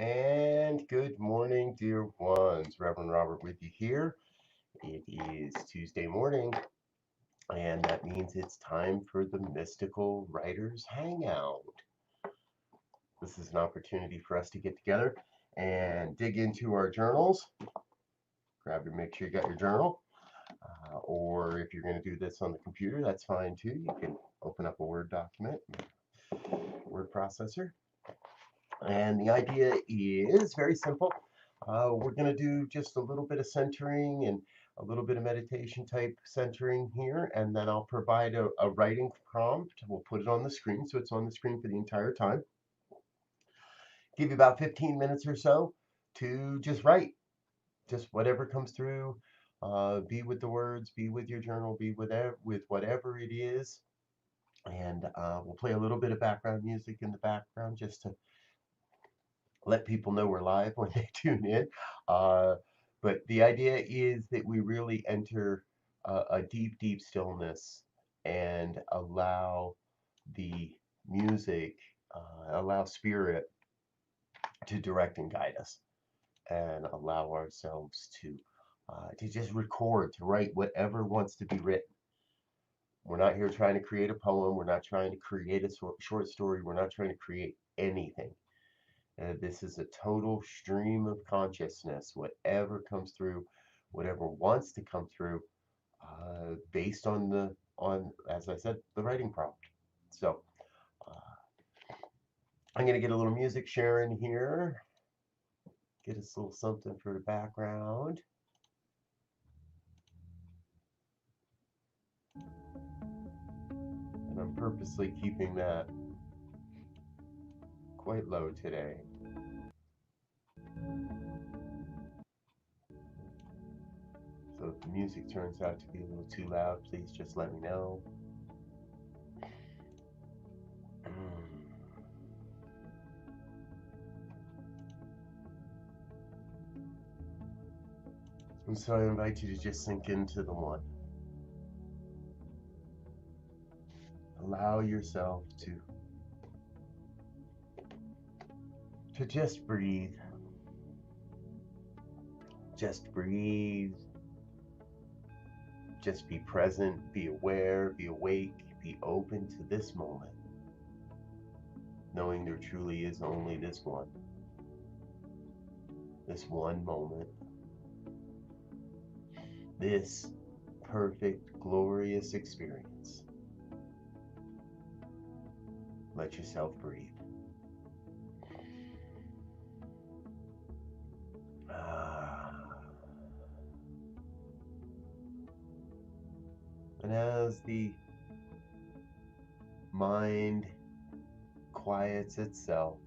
And good morning, dear ones. Reverend Robert with you here. It is Tuesday morning, and that means it's time for the Mystical Writers Hangout. This is an opportunity for us to get together and dig into our journals. Make sure you got your journal. Or if you're going to do this on the computer, that's fine too. You can open up a Word document, word processor. And the idea is very simple. We're going to do just a little bit of centering and a little bit of meditation type centering here, and then I'll provide a writing prompt. We'll put it on the screen, so it's on the screen for the entire time. Give you about 15 minutes or so to just write, just whatever comes through. Be with the words, be with your journal, be with whatever it is, and we'll play a little bit of background music in the background just to let people know we're live when they tune in. Uh, but the idea is that we really enter a deep, deep stillness and allow the music, allow spirit to direct and guide us, and allow ourselves to just record, to write whatever wants to be written. We're not here trying to create a poem. We're not trying to create a short story. We're not trying to create anything. This is a total stream of consciousness. Whatever comes through, whatever wants to come through, based on, as I said, the writing prompt. So I'm gonna get a little music sharing here. Get us a little something for the background. And I'm purposely keeping that quite low today. So if the music turns out to be a little too loud, please just let me know. And so I invite you to just sink into the one. Allow yourself to just breathe. Just breathe. Just be present, be aware, be awake, be open to this moment, knowing there truly is only this one moment, this perfect, glorious experience. Let yourself breathe. And as the mind quiets itself,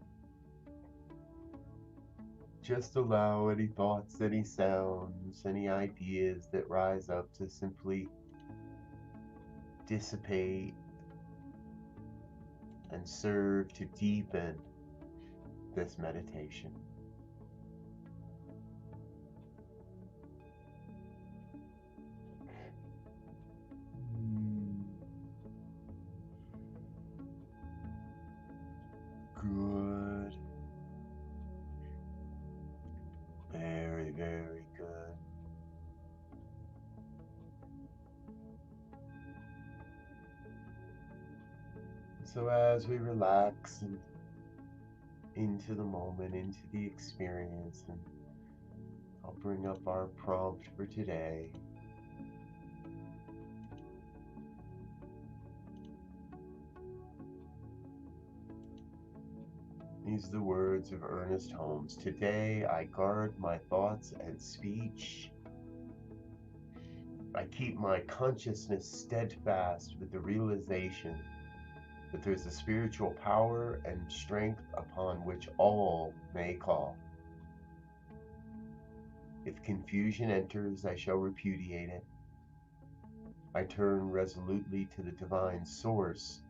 just allow any thoughts, any sounds, any ideas that rise up to simply dissipate and serve to deepen this meditation. Good. Very, very good. So as we relax and into the moment, into the experience, and I'll bring up our prompt for today. These are the words of Ernest Holmes. Today I guard my thoughts and speech. I keep my consciousness steadfast with the realization that there's a spiritual power and strength upon which all may call. If confusion enters, I shall repudiate it. I turn resolutely to the divine source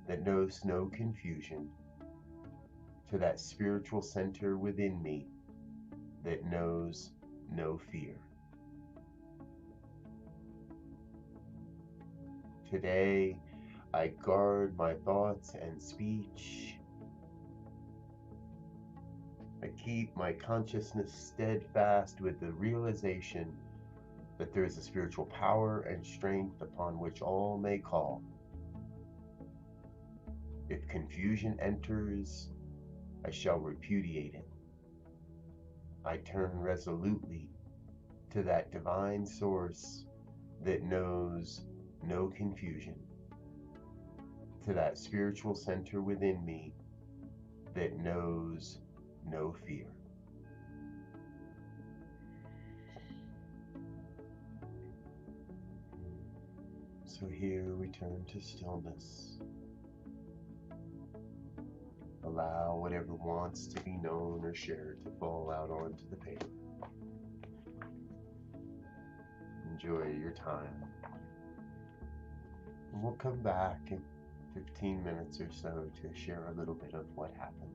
that knows no confusion, to that spiritual center within me that knows no fear. Today, I guard my thoughts and speech. I keep my consciousness steadfast with the realization that there is a spiritual power and strength upon which all may call. If confusion enters, I shall repudiate it. I turn resolutely to that divine source that knows no confusion, to that spiritual center within me that knows no fear. So here we turn to stillness. Allow whatever wants to be known or shared to fall out onto the paper. Enjoy your time. And we'll come back in 15 minutes or so to share a little bit of what happened.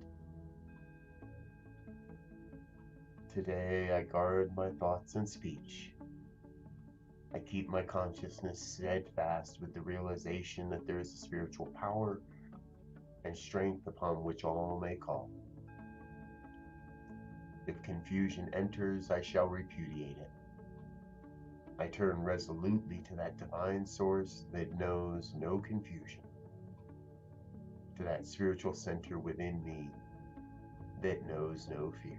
Today I guard my thoughts and speech. I keep my consciousness steadfast with the realization that there is a spiritual power and strength upon which all may call. If confusion enters, I shall repudiate it. I turn resolutely to that divine source that knows no confusion, to that spiritual center within me that knows no fear.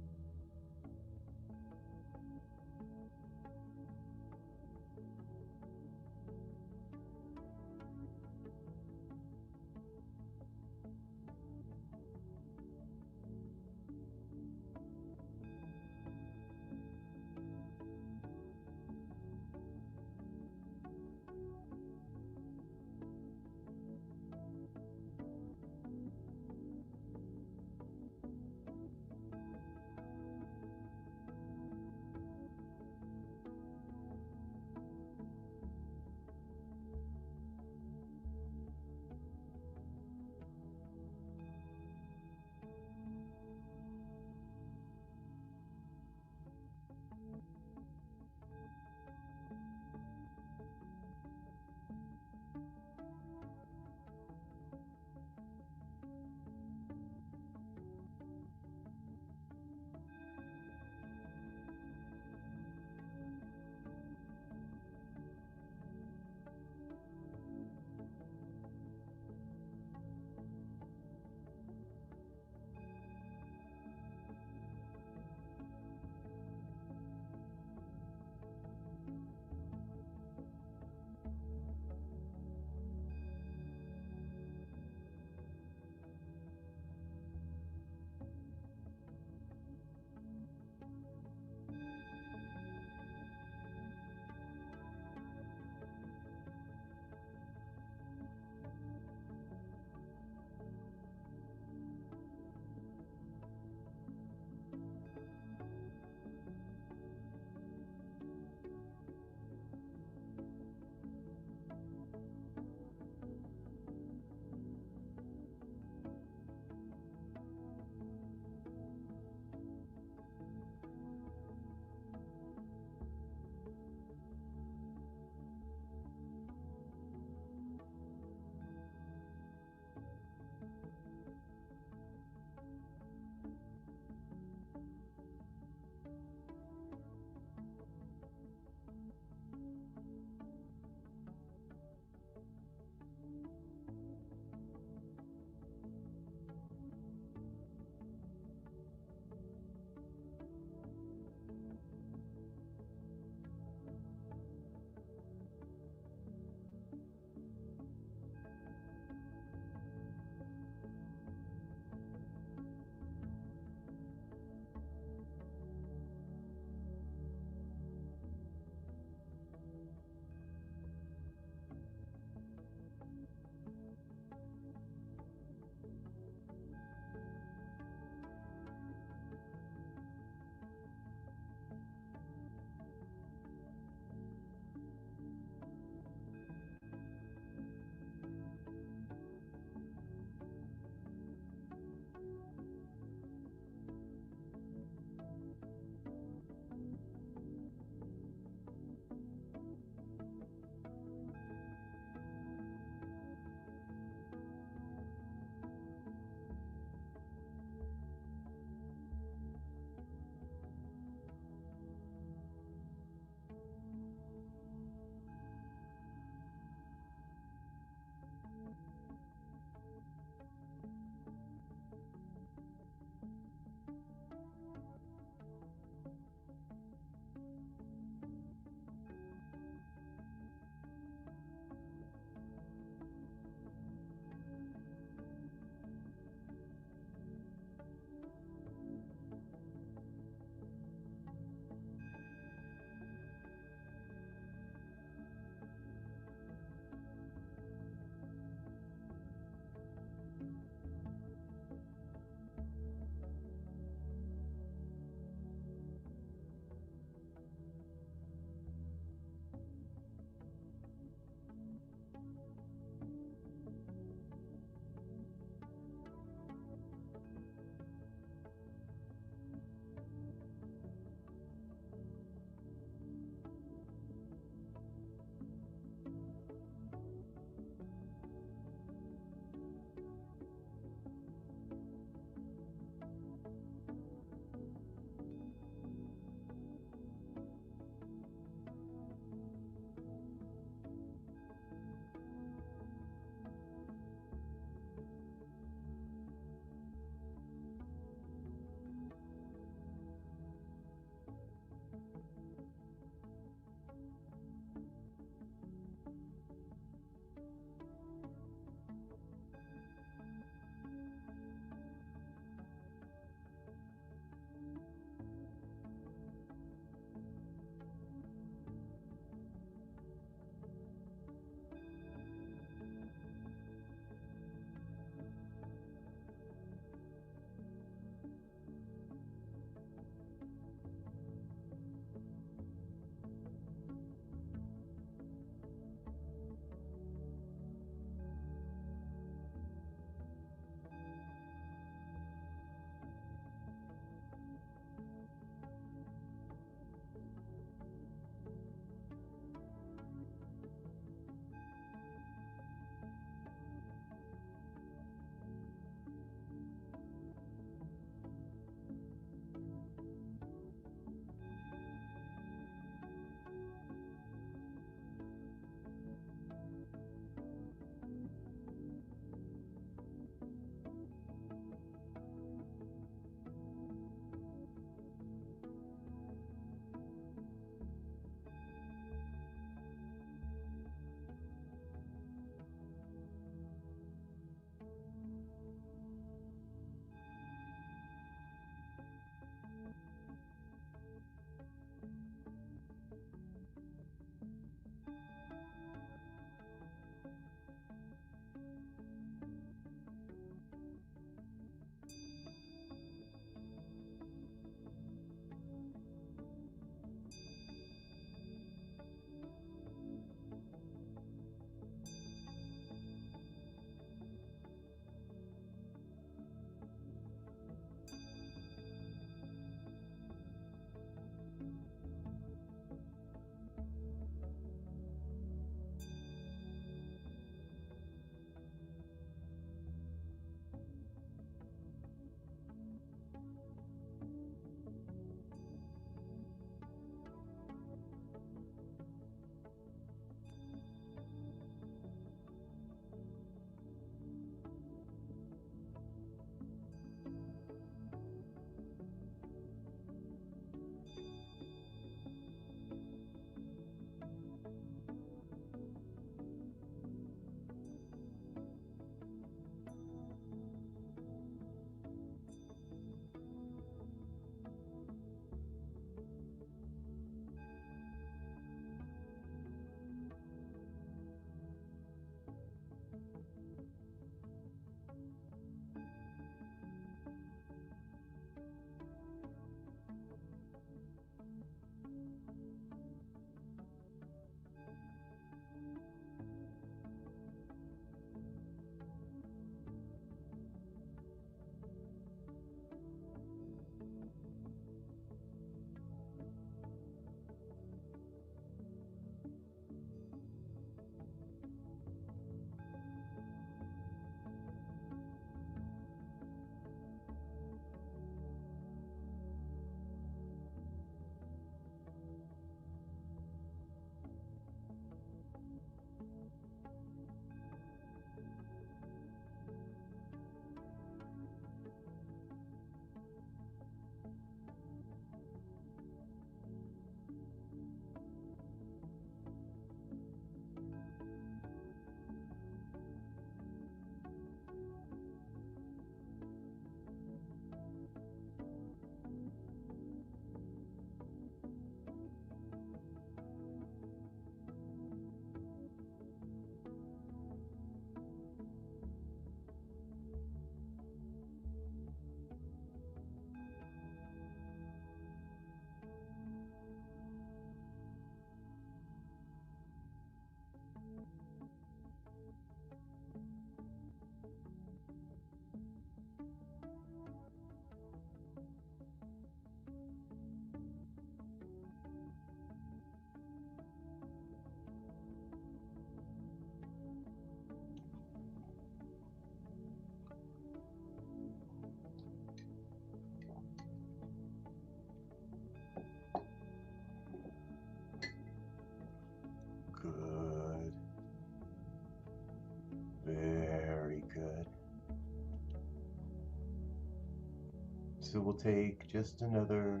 So we'll take just another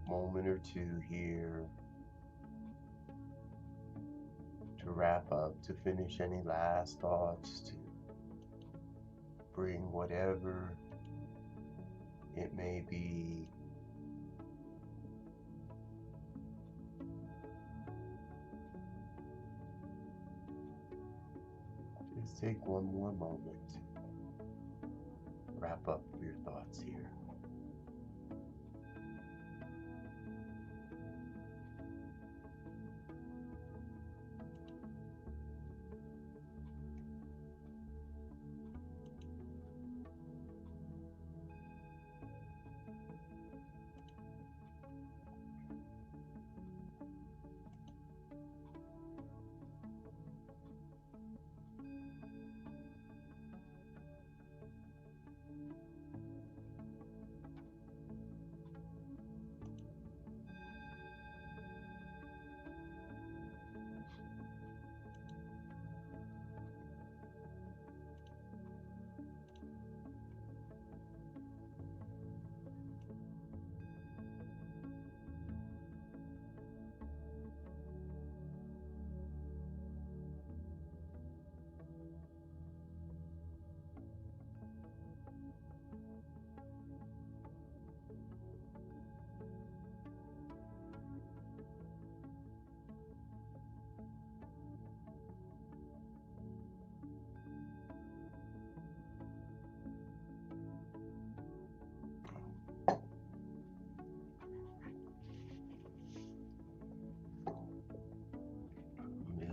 moment or two here to wrap up, to finish any last thoughts, to bring whatever it may be. Just take one more moment to wrap up your thoughts here.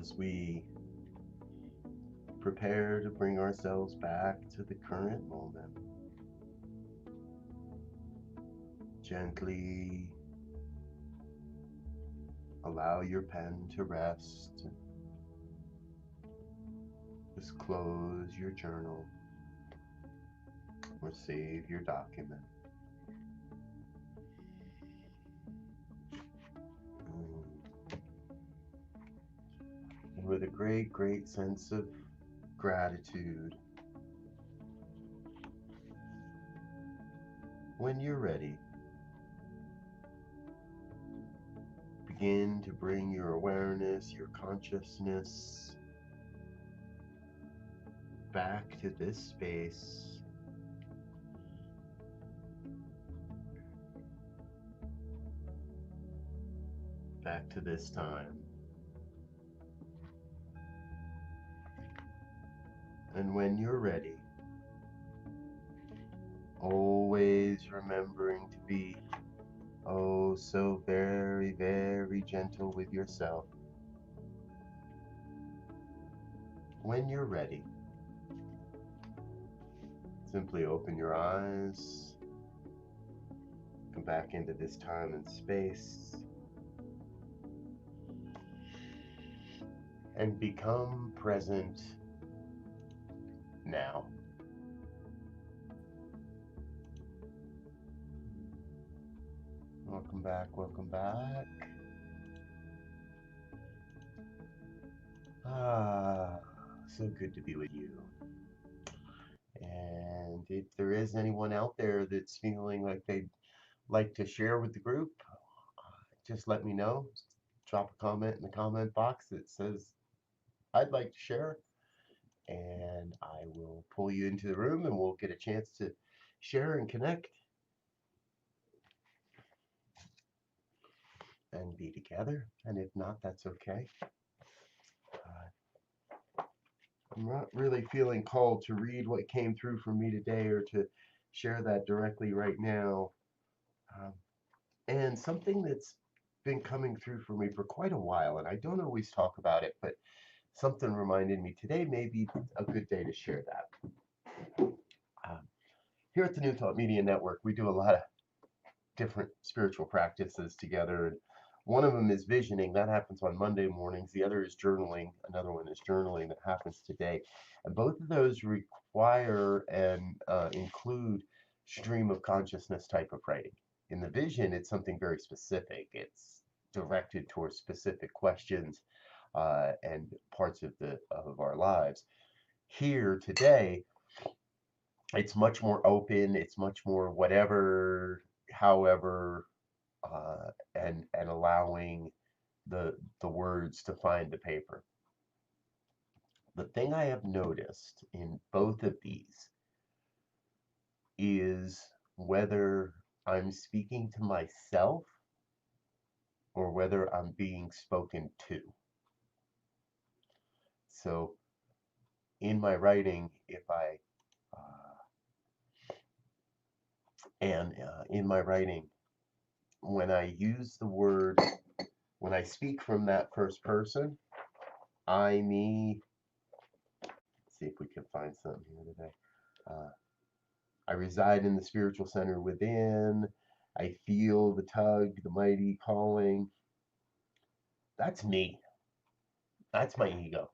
As we prepare to bring ourselves back to the current moment, gently allow your pen to rest. Just close your journal or save your document. And with a great sense of gratitude, when you're ready, begin to bring your awareness, your consciousness back to this space, back to this time. And when you're ready, always remembering to be oh so very gentle with yourself. When you're ready, simply open your eyes, come back into this time and space, and become present now. Welcome back, welcome back. So good to be with you. And if there is anyone out there that's feeling like they'd like to share with the group, just let me know. Drop a comment in the comment box that says, I'd like to share, and I will pull you into the room and we'll get a chance to share and connect and be together. And if not, that's okay. I'm not really feeling called to read what came through for me today or to share that directly right now. And something that's been coming through for me for quite a while, and I don't always talk about it, but something reminded me today may be a good day to share that. Here at the New Thought Media Network, we do a lot of different spiritual practices together. And one of them is visioning. That happens on Monday mornings. The other is journaling. Another one is journaling that happens today. And both of those require and include stream of consciousness type of writing. In the vision, it's something very specific. It's directed towards specific questions and parts of our lives. Here today, It's much more open. It's much more whatever, however, and allowing the words to find the paper. The thing I have noticed in both of these is whether I'm speaking to myself or whether I'm being spoken to. So in my writing, if I in my writing, when I use the word, when I speak from that first person, I, me, see if we can find something here today. Uh, I reside in the spiritual center within. I feel the tug, the mighty calling. That's me. That's my ego.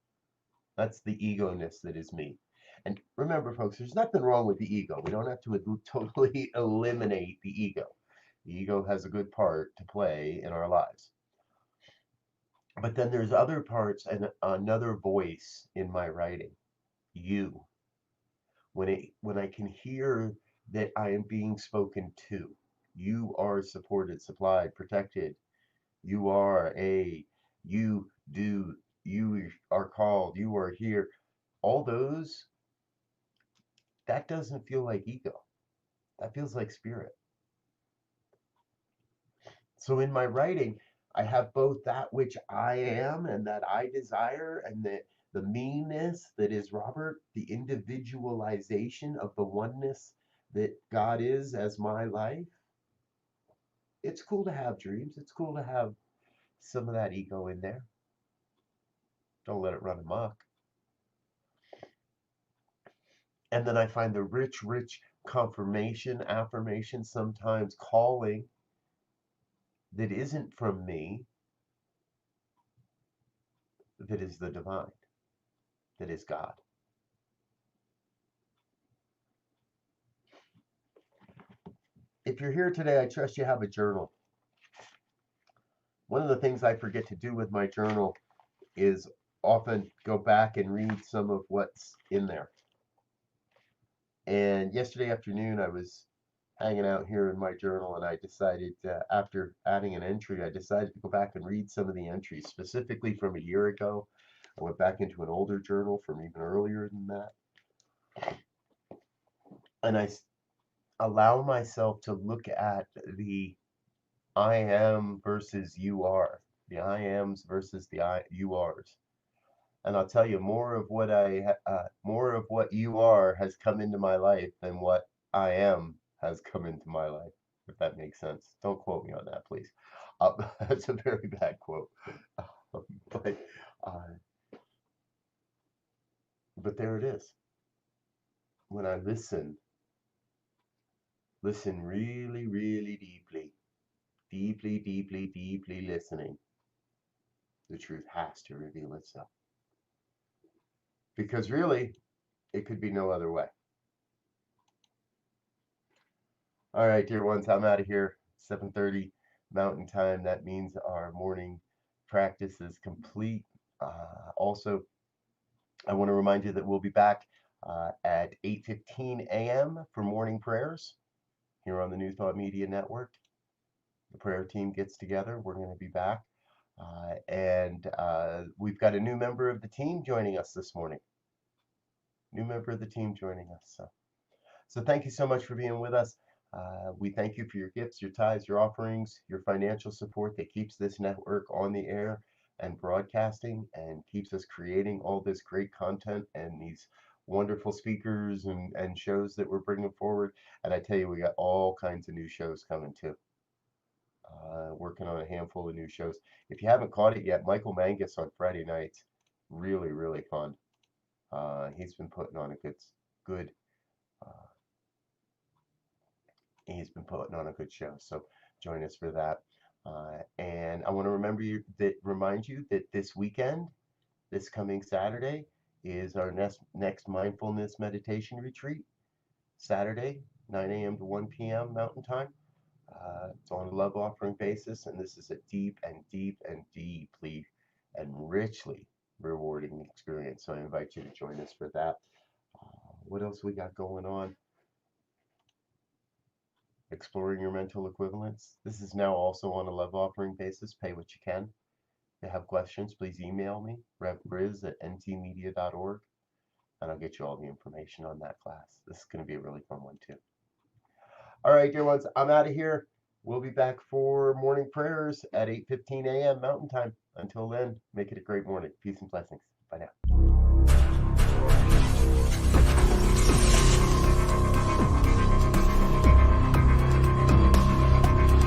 That's the ego-ness that is me. And remember, folks, there's nothing wrong with the ego. We don't have to totally eliminate the ego. The ego has a good part to play in our lives. But then there's other parts and another voice in my writing, you. When I can hear that I am being spoken to, you are supported, supplied, protected. You are a, you do, you are called, you are here. All those, that doesn't feel like ego. That feels like spirit. So in my writing, I have both that which I am and that I desire, and the meanness that is Robert, the individualization of the oneness that God is as my life. It's cool to have dreams. It's cool to have some of that ego in there. Don't let it run amok. And then I find the rich, rich confirmation, affirmation, sometimes calling that isn't from me, that is the divine, that is God. If you're here today, I trust you have a journal. One of the things I forget to do with my journal is often go back and read some of what's in there. And yesterday afternoon, I was hanging out here in my journal, and I decided, after adding an entry, I decided to go back and read some of the entries, specifically from a year ago. I went back into an older journal from even earlier than that. And I allow myself to look at the I am versus you are, the I ams versus the you ares. And I'll tell you, more of what you are has come into my life than what I am has come into my life. If that makes sense. Don't quote me on that, please. That's a very bad quote. but uh, but there it is. When I listen really, really deeply, deeply, deeply, deeply listening, the truth has to reveal itself. Because really, it could be no other way. All right, dear ones, I'm out of here. 7:30 Mountain Time. That means our morning practice is complete. Also, I want to remind you that we'll be back at 8:15 a.m. for morning prayers here on the New Thought Media Network. The prayer team gets together. We're going to be back. And we've got a new member of the team joining us this morning. New member of the team joining us. So thank you so much for being with us. We thank you for your gifts, your tithes, your offerings, your financial support that keeps this network on the air and broadcasting and keeps us creating all this great content and these wonderful speakers and shows that we're bringing forward. And I tell you, we got all kinds of new shows coming too. Working on a handful of new shows. If you haven't caught it yet, Michael Mangus on Friday nights, really, really fun. He's been putting on a good uh, he's been putting on a good show. So join us for that. And I want to remind you that this weekend, this coming Saturday, is our next mindfulness meditation retreat. Saturday, 9 a.m. to 1 p.m. Mountain Time. It's on a love offering basis, and this is a deep and deep and deeply and richly rewarding experience. So I invite you to join us for that. What else we got going on? Exploring Your Mental Equivalence. This is now also on a love offering basis. Pay what you can. If you have questions, please email me, revbriz@ntmedia.org, and I'll get you all the information on that class. This is going to be a really fun one, too. All right, dear ones, I'm out of here. We'll be back for morning prayers at 8:15 a.m. Mountain Time. Until then, make it a great morning. Peace and blessings. Bye now.